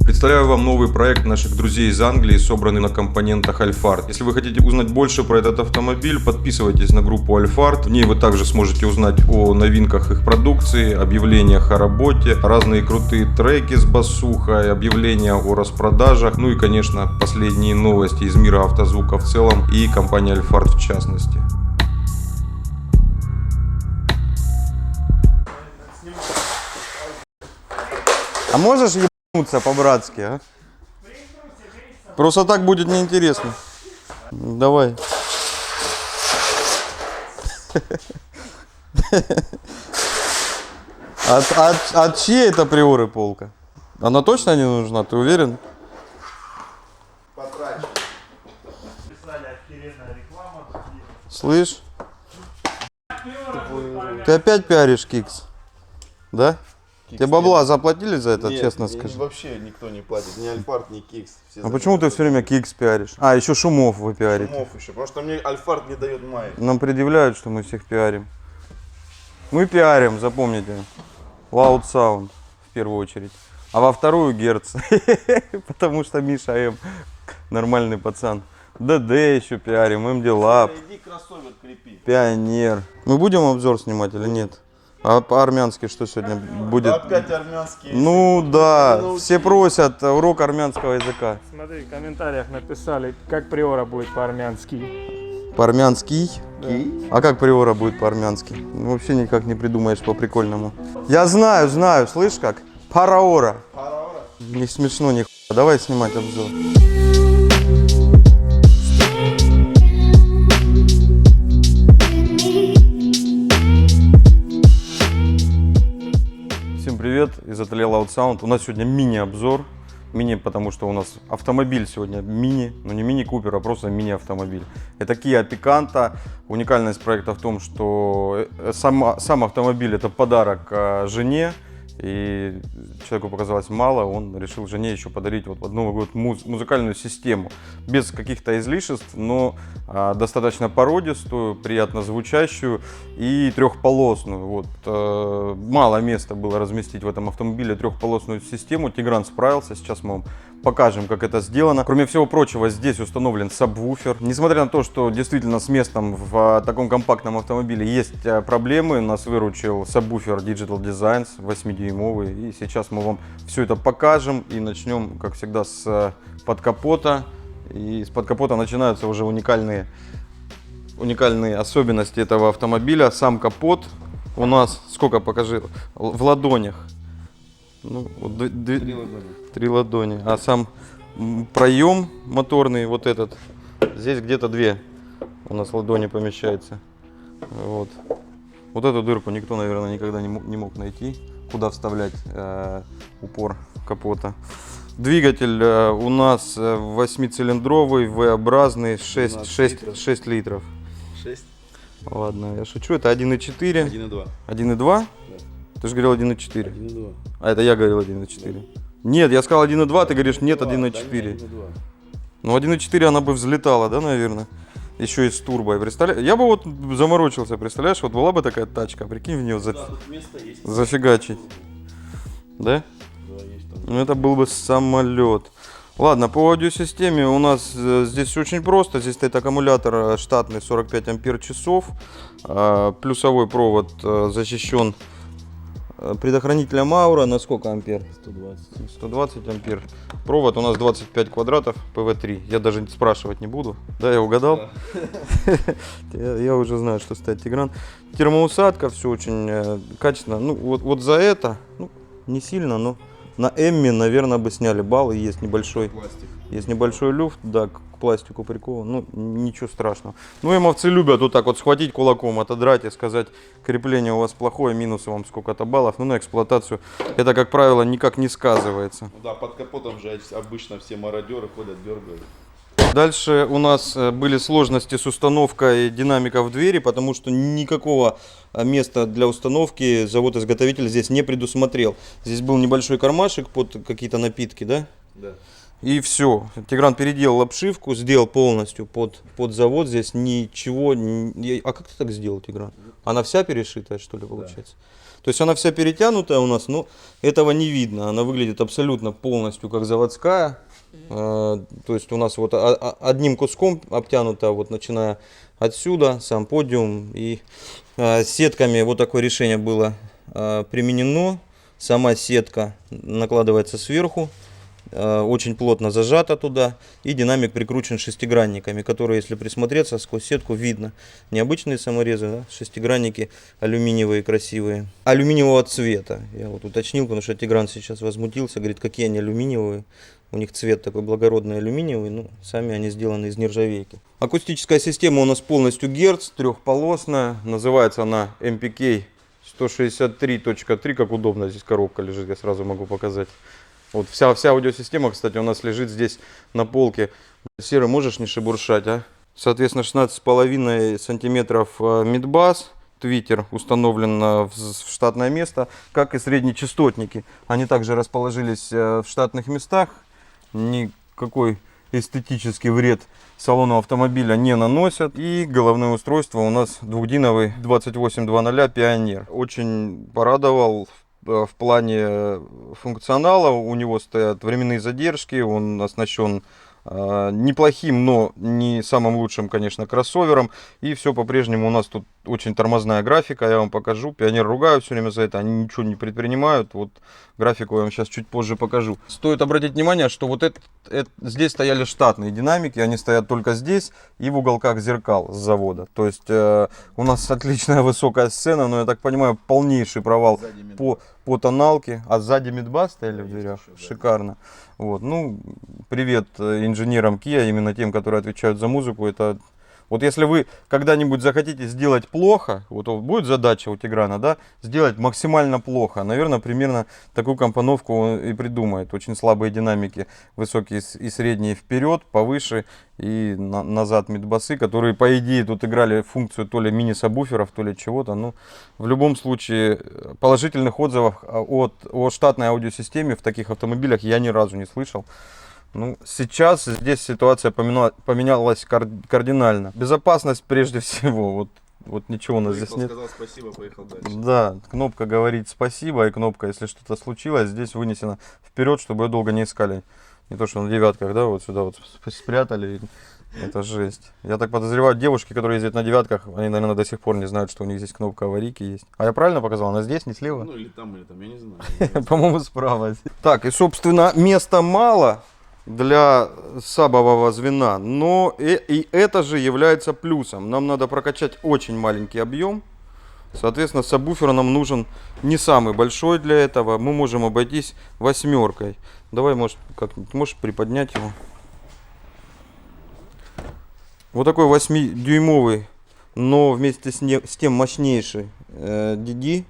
Представляю вам новый проект наших друзей из Англии, собранный на компонентах Alphard. Если вы хотите узнать больше про этот автомобиль, подписывайтесь на группу Alphard. В ней вы также сможете узнать о новинках их продукции, объявлениях о работе, разные крутые треки с басухой, объявления о распродажах, ну и, конечно, последние новости из мира автозвука в целом и компании Alphard в частности. А можешь ебануться по-братски, а? Просто так будет неинтересно. Давай. От чьей это приоры полка? Она точно не нужна, ты уверен? Потрачено. Слышь? Ты опять пиаришь Кикс? Да? Тебе бабла заплатили за это, Нет, честно скажи? Вообще никто не платит, ни Alphard, ни Кикс. А почему ты все время Кикс пиаришь? А, еще Шумов вы пиарите. Шумов еще, потому что мне Alphard не дает маек. Нам предъявляют, что мы всех пиарим. Мы пиарим, запомните. Loud Sound в первую очередь. А во вторую Герц. Потому что Миша М. Нормальный пацан. ДД еще пиарим, МД Lab. Иди кроссовер крепи. Пионер. Мы будем обзор снимать или нет? А по-армянски что сегодня будет? Опять армянские. Ну да, все просят урок армянского языка. Смотри, в комментариях написали, как приора будет по-армянски. По-армянски? А как приора будет по-армянски? Ну, вообще никак не придумаешь по-прикольному. Я знаю, слышь как? Параора. Не смешно ни хуя. Давай снимать обзор. Всем привет из ателье Loud Sound. У нас сегодня мини-обзор. Мини, потому что у нас автомобиль сегодня мини, но не мини-купер, а просто мини-автомобиль. Это Kia Picanto. Уникальность проекта в том, что сам автомобиль это подарок жене. И человеку показалось мало, он решил жене еще подарить вот под Новый год музыкальную систему. Без каких-то излишеств, но достаточно породистую, приятно звучащую и трехполосную. Вот, мало места было разместить в этом автомобиле трехполосную систему. Тигран справился, сейчас мы вам покажем, как это сделано. Кроме всего прочего, здесь установлен сабвуфер. Несмотря на то, что действительно с местом в таком компактном автомобиле есть проблемы, нас выручил сабвуфер Digital Designs 8-дюймовый. И сейчас мы вам все это покажем и начнем, как всегда, с подкапота. И с подкапота начинаются уже уникальные особенности этого автомобиля. Сам капот у нас, сколько, покажи, в ладонях. Ну, вот три ладони. А сам проем моторный, вот этот, здесь где-то 2 у нас ладони помещается. Вот. Вот эту дырку никто, наверное, никогда не мог найти, куда вставлять упор капота. Двигатель у нас 8-цилиндровый, V-образный, 6 литров. 6? Ладно, я шучу, это 1.4. 1.2. 1.2? Ты же говорил 1.4. 1.2. А это я говорил 1.4. Нет, я сказал 1.2, ты говоришь нет, 1.4. Ну 1.4 она бы взлетала, да, наверное? Еще и с турбой. Я бы вот заморочился, представляешь, вот была бы такая тачка, прикинь, в нее зафигачить. Да? Да, есть там. Ну это был бы самолет. Ладно, по аудиосистеме у нас здесь очень просто. Здесь стоит аккумулятор штатный 45 ампер-часов. Плюсовой провод защищен предохранителем аура на сколько ампер? 120 ампер. Провод у нас 25 квадратов ПВ3. Я даже спрашивать не буду. Да, я угадал? Я уже знаю, что стоит Тигран. Термоусадка, все очень качественно. Ну вот за это, ну, не сильно, но на Эмме, наверное, бы сняли балл. Есть небольшой люфт, да, к пластику прикован. Ну, ничего страшного. Ну, эмовцы любят вот так вот схватить кулаком, отодрать и сказать, крепление у вас плохое, минусы вам сколько-то баллов. Ну, на эксплуатацию это, как правило, никак не сказывается. Ну да, под капотом же обычно все мародеры ходят, дергают. Дальше у нас были сложности с установкой динамиков в двери, потому что никакого места для установки завод-изготовитель здесь не предусмотрел. Здесь был небольшой кармашек под какие-то напитки, да? Да. И все. Тигран переделал обшивку, сделал полностью под завод. Здесь ничего. А как ты так сделал, Тигран? Она вся перешитая, что ли, получается? То есть она вся перетянутая у нас, но этого не видно. Она выглядит абсолютно полностью как заводская. То есть у нас вот одним куском обтянута, вот начиная отсюда, сам подиум. И сетками вот такое решение было применено. Сама сетка накладывается сверху, очень плотно зажата туда, и динамик прикручен шестигранниками, которые, если присмотреться, сквозь сетку видно. Необычные саморезы, да? Шестигранники алюминиевые, красивые. Алюминиевого цвета. Я вот уточнил, потому что Тигран сейчас возмутился, говорит, какие они алюминиевые. У них цвет такой благородный алюминиевый, ну, сами они сделаны из нержавейки. Акустическая система у нас полностью Герц, трехполосная, называется она MPK 163.3, как удобно, здесь коробка лежит, я сразу могу показать. Вот вся аудиосистема, кстати, у нас лежит здесь на полке. Серый, можешь не шебуршать, а? Соответственно, 16,5 сантиметров мидбас, твиттер установлен в штатное место, как и среднечастотники. Они также расположились в штатных местах. Никакой эстетический вред салону автомобиля не наносят. И головное устройство у нас двухдиновый 2800 Пионер. Очень порадовал в плане функционала. У него стоят временные задержки, он оснащен неплохим, но не самым лучшим, конечно, кроссовером. И все по-прежнему у нас тут очень тормозная графика, я вам покажу. Пионер ругают все время за это, они ничего не предпринимают. Вот графику я вам сейчас чуть позже покажу. Стоит обратить внимание, что вот здесь стояли штатные динамики, они стоят только здесь и в уголках зеркал с завода. То есть у нас отличная высокая сцена, но я так понимаю, полнейший провал по тоналке. А сзади мидбас стояли в дверях, шикарно. Вот, ну, привет инженерам Kia, именно тем, которые отвечают за музыку. Это вот если вы когда-нибудь захотите сделать плохо, вот будет задача у Тиграна, да, сделать максимально плохо, наверное, примерно такую компоновку он и придумает. Очень слабые динамики, высокие и средние вперед, повыше и назад мидбасы, которые, по идее, тут играли функцию то ли мини-сабвуферов, то ли чего-то. Но в любом случае положительных отзывов о штатной аудиосистеме в таких автомобилях я ни разу не слышал. Ну, сейчас здесь ситуация поменялась кардинально. Безопасность прежде всего. Вот ничего у нас здесь нет. Сказал спасибо, поехал дальше. Да, кнопка говорит спасибо, и кнопка, если что-то случилось, здесь вынесена вперед, чтобы ее долго не искали. Не то, что на девятках, да, вот сюда вот спрятали. Это жесть. Я так подозреваю, девушки, которые ездят на девятках, они, наверное, до сих пор не знают, что у них здесь кнопка аварийки есть. А я правильно показал? Она здесь, не слева? Ну или там, я не знаю. По-моему, справа. Так, и, собственно, места мало для сабового звена, но и это же является плюсом. Нам надо прокачать очень маленький объем. Соответственно, сабвуфер нам нужен не самый большой для этого. Мы можем обойтись 8. Давай, может, как-нибудь можешь приподнять его. Вот такой 8-дюймовый, но вместе с тем мощнейший DD.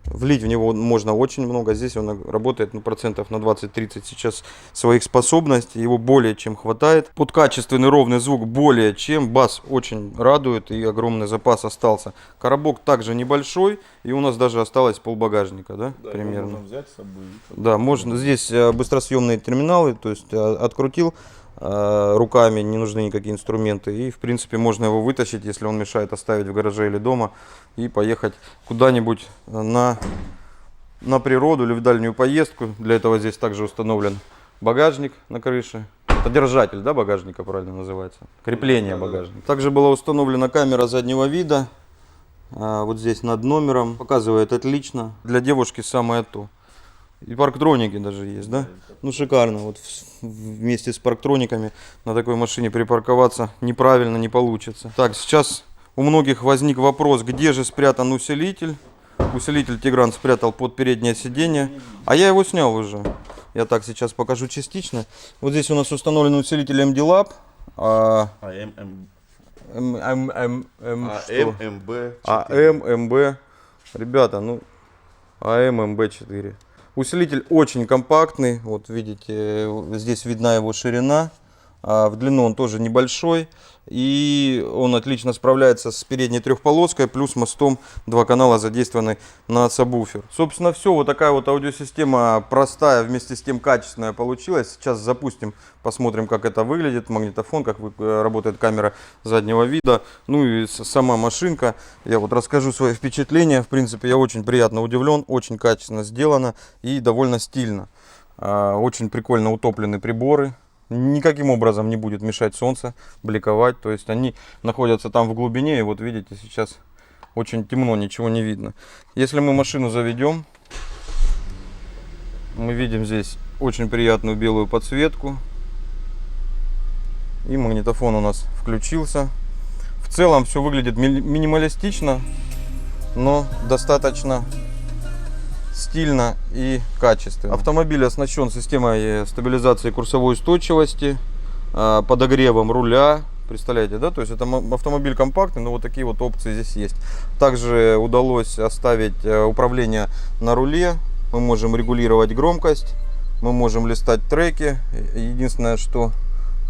Влить в него можно очень много. Здесь он работает процентов на 20-30 сейчас своих способностей. Его более чем хватает. Под качественный ровный звук более чем. Бас очень радует и огромный запас остался. Коробок также небольшой. И у нас даже осталось полбагажника, да, примерно. Можно взять с собой. Да, можно. Здесь быстросъемные терминалы. То есть открутил руками, не нужны никакие инструменты. И в принципе можно его вытащить, если он мешает, оставить в гараже или дома и поехать куда-нибудь на природу или в дальнюю поездку. Для этого здесь также установлен багажник на крыше. Это держатель, да, багажника правильно называется? Крепление багажника. Также была установлена камера заднего вида. Вот здесь над номером. Показывает отлично. Для девушки самое то. И парктроники даже есть, да? Ну шикарно. Вот вместе с парктрониками на такой машине припарковаться неправильно не получится. Так, сейчас у многих возник вопрос, где же спрятан усилитель. Усилитель Тигран спрятал под переднее сиденье. А я его снял уже. Я так сейчас покажу частично. Вот здесь у нас установлен усилитель MD-Lab. АМ-МБ. Ребята, ну АМ-МБ4. Усилитель очень компактный, вот видите, здесь видна его ширина, В длину он тоже небольшой. И он отлично справляется с передней трехполоской, плюс мостом 2 канала задействованный на сабвуфер. Собственно, все. Вот такая вот аудиосистема простая, вместе с тем качественная получилась. Сейчас запустим, посмотрим, как это выглядит. Магнитофон, как работает камера заднего вида. Ну и сама машинка. Я вот расскажу свои впечатления. В принципе, я очень приятно удивлен. Очень качественно сделано и довольно стильно. Очень прикольно утоплены приборы. Никаким образом не будет мешать солнце, бликовать. То есть они находятся там в глубине. И вот видите, сейчас очень темно, ничего не видно. Если мы машину заведем, мы видим здесь очень приятную белую подсветку. И магнитофон у нас включился. В целом все выглядит минималистично, но достаточно стильно и качественно. Автомобиль оснащен системой стабилизации курсовой устойчивости, подогревом руля. Представляете, да? То есть это автомобиль компактный, но вот такие вот опции здесь есть. Также удалось оставить управление на руле. Мы можем регулировать громкость, мы можем листать треки. Единственное, что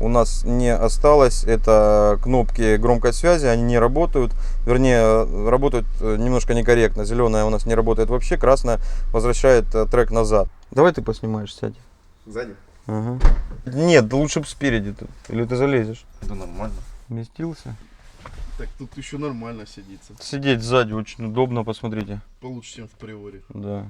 у нас не осталось, это кнопки громкой связи, они не работают, вернее работают немножко некорректно. Зеленая у нас не работает вообще, красная возвращает трек назад. Давай ты поснимаешь, сядь. Сзади? Ага. Нет, лучше бы спереди ты. Или ты залезешь. Да нормально. Вместился. Так тут еще нормально сидится. Сидеть сзади очень удобно, посмотрите. Получше, чем в приоре. Да.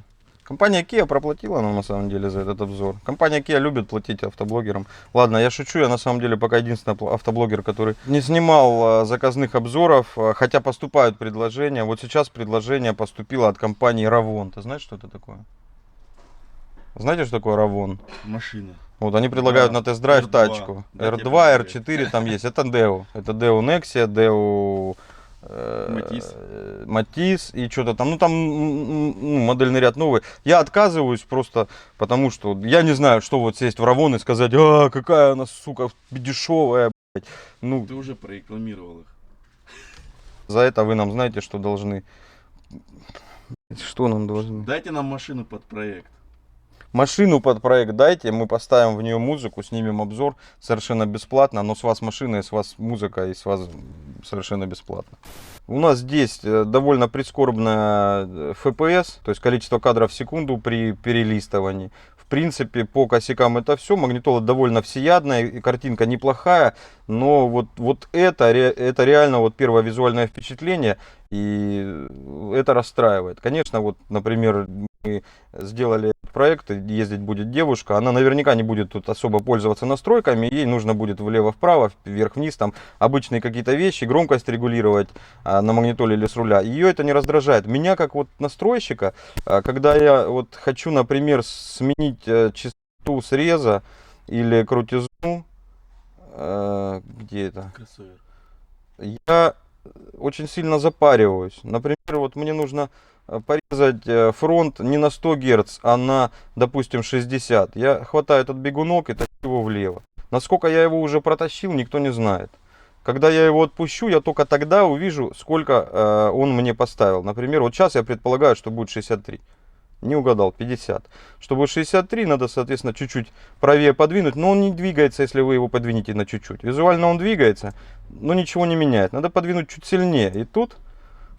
Компания Kia проплатила нам на самом деле за этот обзор. Компания Kia любит платить автоблогерам. Ладно, я шучу, я на самом деле пока единственный автоблогер, который не снимал заказных обзоров, хотя поступают предложения. Вот сейчас предложение поступило от компании Ravon. Ты знаешь, что это такое? Знаете, что такое Ravon? Машина. Вот они предлагают Да, на тест-драйв R2. тачку. Да, R2, R4 там есть. Это Deo. Это Deo Nexia, Deo Матис. Матис и что-то там. Ну там модельный ряд новый. Я отказываюсь просто потому, что я не знаю, что вот сесть в Ravon и сказать, какая она, сука, дешевая, блядь. Ну, Ты уже прорекламировал их. за это вы нам знаете, что должны. Что нам должны? Дайте нам машину под проект. Машину под проект дайте, мы поставим в нее музыку, снимем обзор совершенно бесплатно, но с вас машина, и с вас музыка, и с вас совершенно бесплатно. У нас здесь довольно прискорбная FPS, то есть количество кадров в секунду при перелистывании. В принципе, по косякам это все. Магнитола довольно всеядная, и картинка неплохая, но вот это реально вот первое визуальное впечатление, и это расстраивает. Конечно, вот, например, мы сделали этот проект, ездить будет девушка, она наверняка не будет тут особо пользоваться настройками, ей нужно будет влево-вправо, вверх-вниз, там обычные какие-то вещи, громкость регулировать на магнитоле или с руля. Ее это не раздражает. Меня как вот настройщика, когда я вот хочу, например, сменить частоту среза или крутизну, где это? Кроссовер. Я очень сильно запариваюсь. Например, вот мне нужно порезать фронт не на 100 Гц, а на, допустим, 60. Я хватаю этот бегунок и тащу его влево. Насколько я его уже протащил, никто не знает. Когда я его отпущу, я только тогда увижу, сколько он мне поставил. Например, вот сейчас я предполагаю, что будет 63. Не угадал, 50. Чтобы 63, надо, соответственно, чуть-чуть правее подвинуть. Но он не двигается, если вы его подвинете на чуть-чуть. Визуально он двигается, но ничего не меняет. Надо подвинуть чуть сильнее. И тут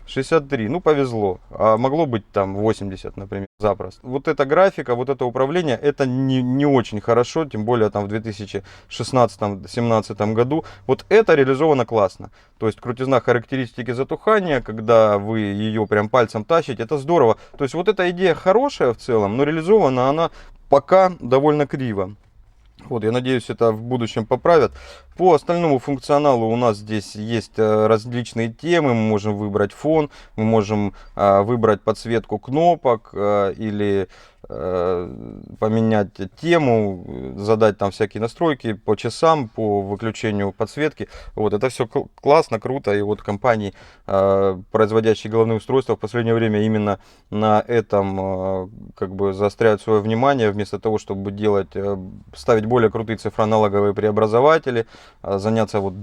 63, ну повезло, а могло быть там 80, например, запросто. Вот эта графика, вот это управление, это не очень хорошо, тем более там в 2016-2017 году. Вот это реализовано классно. То есть крутизна характеристики затухания, когда вы ее прям пальцем тащите, это здорово. То есть вот эта идея хорошая в целом, но реализована она пока довольно криво. Вот, я надеюсь, это в будущем поправят. По остальному функционалу у нас здесь есть различные темы. Мы можем выбрать фон, мы можем выбрать подсветку кнопок или поменять тему, задать там всякие настройки по часам, по выключению подсветки. Вот, это все классно, круто. И вот компании, производящие головные устройства, в последнее время именно на этом как бы заостряют свое внимание, вместо того, чтобы ставить более крутые цифроаналоговые преобразователи, заняться вот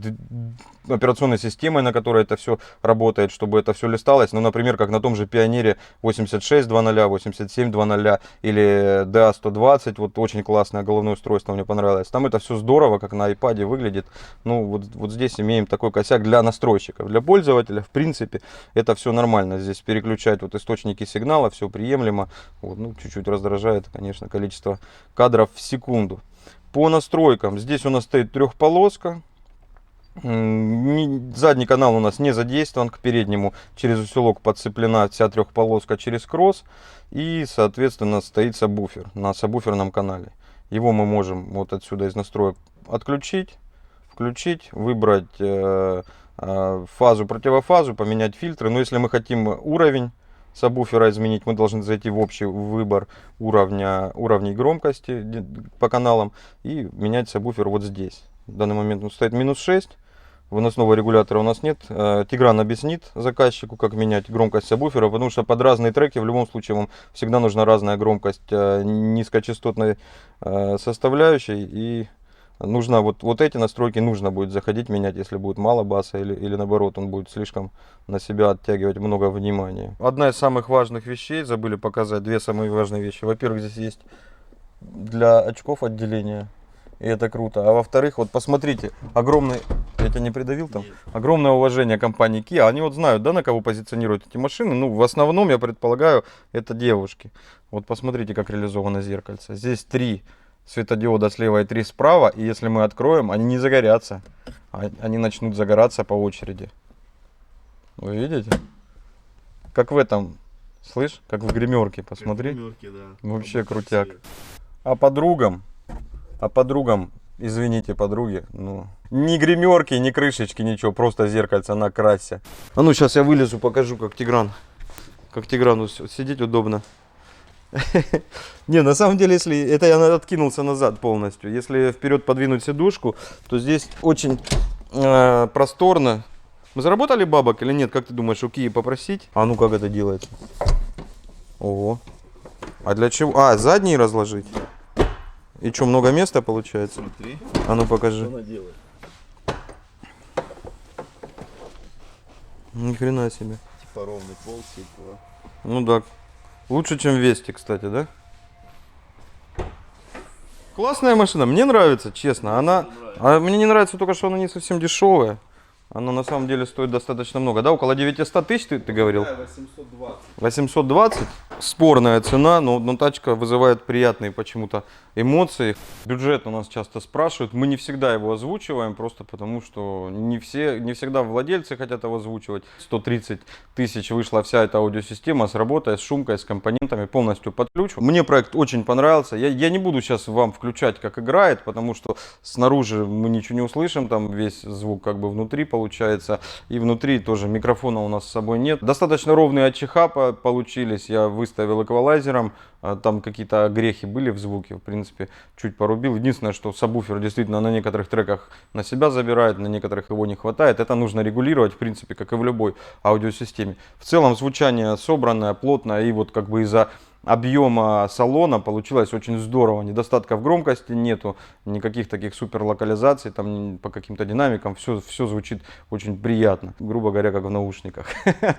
операционной системой, на которой это все работает, чтобы это все листалось. Ну, например, как на том же Пионере 86.2.0, 87.2.0 или DA120, вот очень классное головное устройство, мне понравилось. Там это все здорово, как на iPad выглядит. Ну, вот здесь имеем такой косяк для настройщиков. Для пользователя, в принципе, это все нормально. Здесь переключать вот источники сигнала, все приемлемо. Вот, ну, чуть-чуть раздражает, конечно, количество кадров в секунду. По настройкам, здесь у нас стоит трехполоска. Задний канал у нас не задействован, к переднему через усилок подцеплена вся трехполоска через кросс. И, соответственно, стоит сабвуфер на сабвуферном канале. Его мы можем вот отсюда из настроек отключить, включить, выбрать фазу, противофазу, поменять фильтры. Но если мы хотим уровень сабвуфера изменить, мы должны зайти в общий выбор уровней громкости по каналам и менять сабвуфер вот здесь. В данный момент он стоит -6. Выносного регулятора у нас нет. Тигран объяснит заказчику, как менять громкость сабвуфера, потому что под разные треки в любом случае вам всегда нужна разная громкость низкочастотной составляющей. И нужно вот эти настройки нужно будет заходить менять, если будет мало баса или наоборот он будет слишком на себя оттягивать много внимания. Одна из самых важных вещей, забыли показать, две самые важные вещи. Во-первых, здесь есть для очков отделение. И это круто. А во-вторых, вот посмотрите, огромный, я тебя не придавил там? Нет. Огромное уважение компании Kia. Они вот знают, да, на кого позиционируют эти машины. Ну, в основном, я предполагаю, это девушки. Вот посмотрите, как реализовано зеркальце. Здесь 3 светодиода слева и 3 справа. И если мы откроем, они не загорятся. Они начнут загораться по очереди. Вы видите? Как в этом, слышь, как в гримерке, посмотри. Гримерки, да. Вообще крутяк. А подругам, извините, подруги, ну, ни гримерки, ни крышечки, ничего, просто зеркальце накрасься. А ну, сейчас я вылезу, покажу, как Тиграну сидеть удобно. Не, на самом деле, если это я откинулся назад полностью, если вперед подвинуть сидушку, то здесь очень просторно. Мы заработали бабок или нет? Как ты думаешь, у Кии попросить? А ну, как это делается? Ого. А для чего? А, задние разложить? И что, много места получается? Смотри. А ну покажи. Что она делает? Ни хрена себе. Типа ровный пол, типа. Ну да. Лучше, чем Вести, кстати, да? Классная машина, мне нравится, честно. Мне не нравится только, что она не совсем дешевая. Она на самом деле стоит достаточно много, да? Около 900 тысяч ты говорил? 820. 820? Спорная цена, но тачка вызывает приятные почему-то эмоции. Бюджет у нас часто спрашивают, мы не всегда его озвучиваем, просто потому что не всегда владельцы хотят его озвучивать. 130 тысяч вышла вся эта аудиосистема с работой, с шумкой, с компонентами, полностью под ключ. Мне проект очень понравился. Я не буду сейчас вам включать, как играет, потому что снаружи мы ничего не услышим, там весь звук как бы внутри получается. И внутри тоже микрофона у нас с собой нет. Достаточно ровные АЧХ получились, я выставил эквалайзером. Там какие-то грехи были в звуке, в принципе, чуть порубил. Единственное, что сабвуфер действительно на некоторых треках на себя забирает, на некоторых его не хватает. Это нужно регулировать, в принципе, как и в любой аудиосистеме. В целом звучание собранное, плотное, и вот как бы из-за объема салона получилось очень здорово. Недостатков громкости нету, никаких таких супер локализаций там по каким-то динамикам, все звучит очень приятно, грубо говоря, как в наушниках.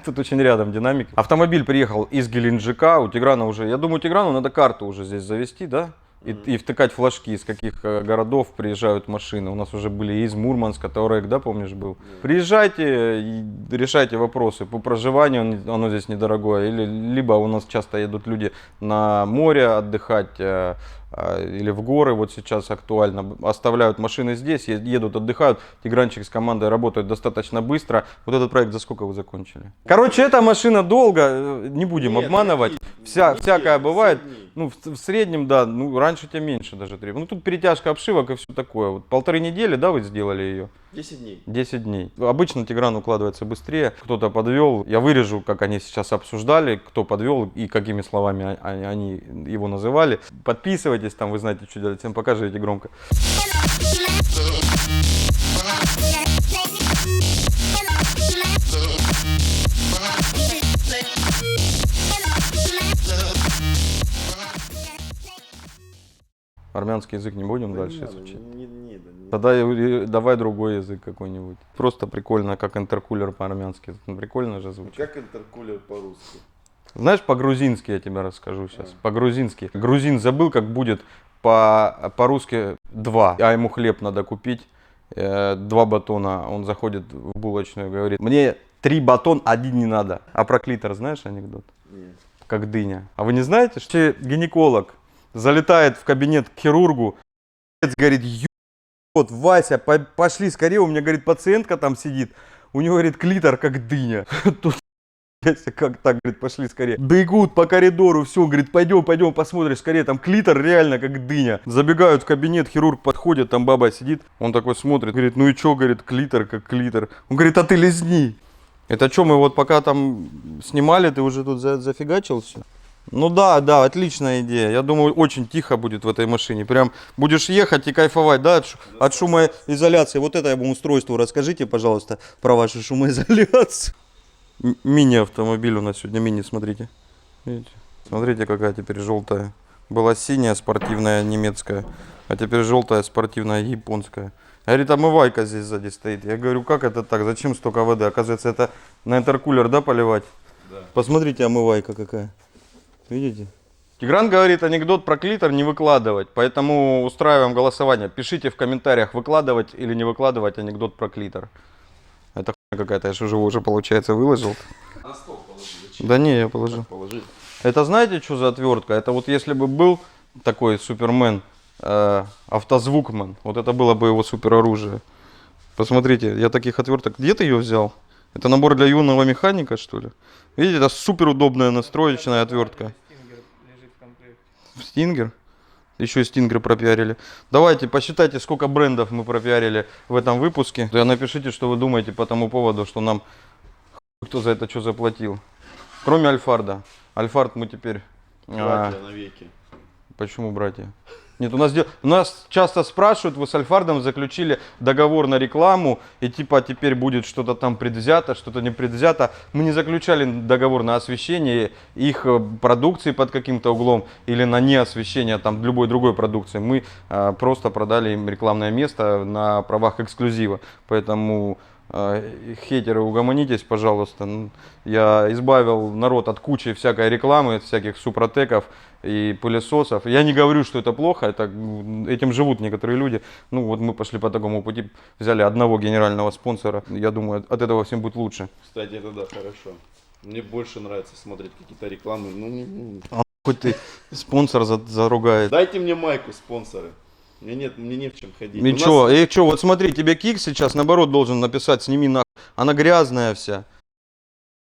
Тут очень рядом динамик. Автомобиль приехал из Геленджика, у Тиграна уже, я думаю, Тиграну надо карту уже здесь завести, да? И втыкать флажки, из каких городов приезжают машины. У нас уже были из Мурманска, Таурек, да, помнишь, был? Приезжайте и решайте вопросы. По проживанию оно здесь недорогое. Либо у нас часто едут люди на море отдыхать, или в горы, вот сейчас актуально, оставляют машины здесь, едут, отдыхают. Тигранчик с командой работают достаточно быстро. Вот этот проект за сколько вы закончили? Короче, эта машина долго, не будем обманывать. Всякое бывает. Ну, в среднем, да, ну, раньше тебя меньше даже требовало. Ну, тут перетяжка обшивок и все такое. Вот 1,5 недели, да, вы сделали ее? 10 дней. 10 дней. Обычно Тигран укладывается быстрее. Кто-то подвел. Я вырежу, как они сейчас обсуждали, кто подвел и какими словами они его называли. Подписывайтесь, там вы знаете, что делать. Всем пока, живите громко. Армянский язык не будем дальше изучать? Тогда давай другой язык какой-нибудь. Просто прикольно, как интеркулер по-армянски. Прикольно же звучит. Как интеркулер по-русски? Знаешь, по-грузински я тебе расскажу сейчас. По-грузински. Грузин забыл, как будет по-русски 2. А ему хлеб надо купить. 2 батона. Он заходит в булочную и говорит: мне 3 батона, 1 не надо. А про клитор знаешь анекдот? Нет. Как дыня. А вы не знаете, что гинеколог залетает в кабинет к хирургу, говорит: вот, Вася, пошли скорее, у меня, говорит, пациентка там сидит, у него, говорит, клитор как дыня. Тут, как так, говорит, пошли скорее. Бегут по коридору, все, говорит, пойдем, посмотришь скорее, там клитор реально как дыня. Забегают в кабинет, хирург подходит, там баба сидит, он такой смотрит, говорит: ну и чё, говорит, клитор как клитор. Он говорит: а ты лизни. Это что, мы вот пока там снимали, ты уже тут зафигачил все? Ну да, отличная идея. Я думаю, очень тихо будет в этой машине. Прям будешь ехать и кайфовать, да, от шумоизоляции. Вот это устройство расскажите, пожалуйста, про вашу шумоизоляцию. Мини-автомобиль у нас сегодня, мини, смотрите. Видите? Смотрите, какая теперь желтая. Была синяя спортивная немецкая, а теперь желтая спортивная японская. Говорит, омывайка здесь сзади стоит. Я говорю, как это так? Зачем столько воды? Оказывается, это на интеркулер, да, поливать? Да. Посмотрите, омывайка какая. Видите? Тигран говорит, анекдот про клитор не выкладывать, поэтому устраиваем голосование. Пишите в комментариях, выкладывать или не выкладывать анекдот про клитор. Это хуйня какая-то, я же уже получается выложил. На стол положи. Зачем? Да не, я положил. Так положи. Это знаете, что за отвертка? Это вот если бы был такой супермен, автозвукман, вот это было бы его супероружие. Посмотрите, я таких отверток, где ты ее взял? Это набор для юного механика, что ли? Видите, это супер удобная настроечная отвертка. В Стингер? Еще и Стингер пропиарили. Давайте, посчитайте, сколько брендов мы пропиарили в этом выпуске. Да напишите, что вы думаете по тому поводу, что нам кто за это что заплатил. Кроме Альфарда. Альфард мы теперь... Братья навеки. Почему братья? Нет, у нас часто спрашивают, вы с Альфардом заключили договор на рекламу, и типа теперь будет что-то там предвзято, что-то не предвзято. Мы не заключали договор на освещение их продукции под каким-то углом или на неосвещение там любой другой продукции. Мы просто продали им рекламное место на правах эксклюзива. Поэтому хейтеры, угомонитесь, пожалуйста. Я избавил народ от кучи всякой рекламы, от всяких супротеков и пылесосов. Я не говорю, что это плохо, этим живут некоторые люди. Ну вот мы пошли по такому пути, взяли одного генерального спонсора. Я думаю, от этого всем будет лучше. Кстати, это да, хорошо. Мне больше нравится смотреть какие-то рекламы. Хоть ты спонсор заругает. Дайте мне майку, спонсоры. Мне не в чем ходить. И чё, вот смотри, тебе Кик сейчас наоборот должен написать: сними нахуй. Она грязная вся.